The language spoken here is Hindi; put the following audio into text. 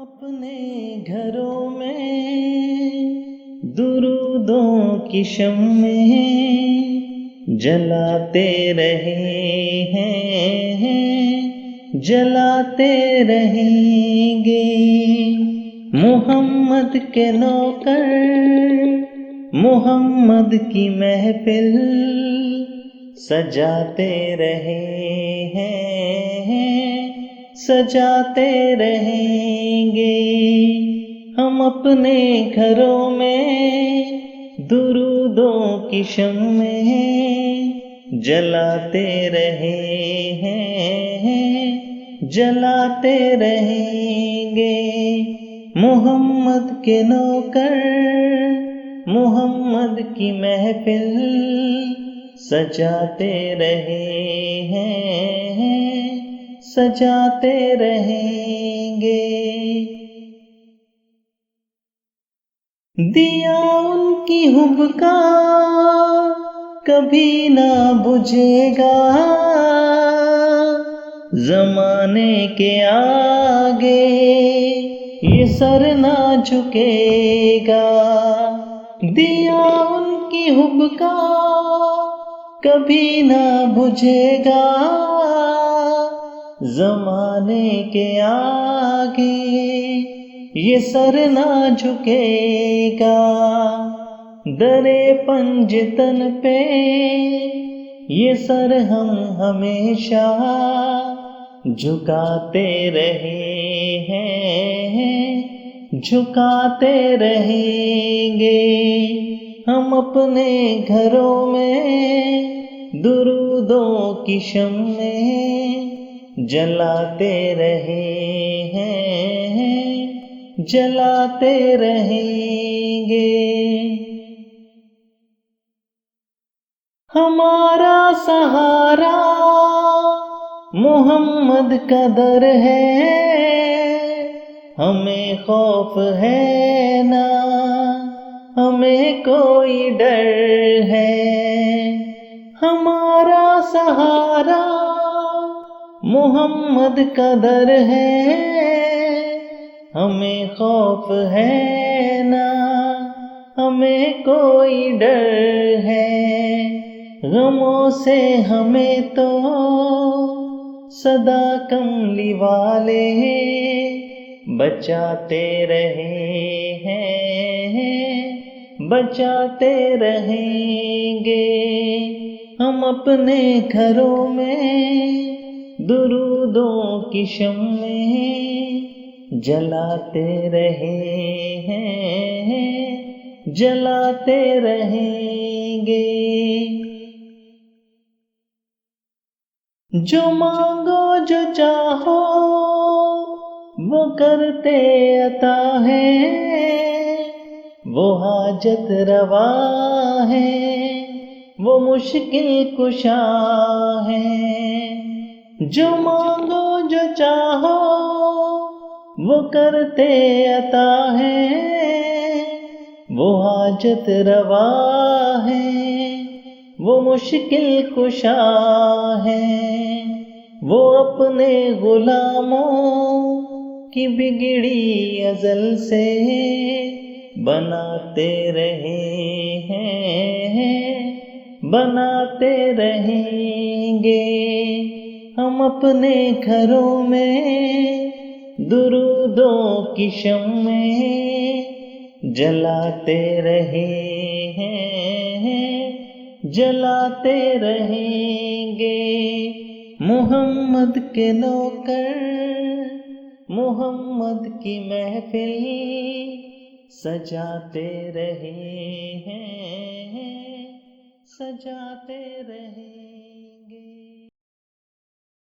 अपने घरों में दुरूदों की शम्में जलाते रहे हैं, जलाते रहेंगे। मोहम्मद के नौकर मोहम्मद की महफिल सजाते रहे हैं, सजाते रहेंगे। हम अपने घरों में दुरूदों की शम्में जलाते रहे हैं, जलाते रहेंगे। मोहम्मद के नौकर मोहम्मद की महफिल सजाते रहे हैं, सजाते रहेंगे। दिया उनकी हुब का कभी ना बुझेगा, ज़माने के आगे ये सर ना झुकेगा। दिया उनकी हुब का कभी ना बुझेगा, ज़माने के आगे ये सर ना झुकेगा। दरे पंजतन पे ये सर हम हमेशा झुकाते रहे हैं, झुकाते रहेंगे। हम अपने घरों में दुरूदों की शम्में जलाते रहे हैं, जलाते रहेंगे। हमारा सहारा मोहम्मद का दर है, हमें खौफ है ना, हमें कोई डर है। हमारा सहारा मोहम्मद का दर है, हमें खौफ है ना, हमें कोई डर है। गमों से हमें तो सदा कमली वाले बचाते रहे हैं, बचाते रहेंगे। हम अपने घरों में दुरूदों की शम्में जलाते रहे हैं, जलाते रहेंगे। जो मांगो जो चाहो वो करते अता है, वो हाजत रवा है, वो मुश्किल कुशा है। जो मांगो जो चाहो वो करते अता है, वो हाजत रवा है, वो मुश्किल कुशा है। वो अपने गुलामों की बिगड़ी अज़ल से बनाते रहे हैं, बनाते रहेंगे। हम अपने घरों में दुरूदों की शम्में जलाते रहे हैं, जलाते रहेंगे। मोहम्मद के नौकर मोहम्मद की महफिल सजाते रहे हैं, सजाते रहे।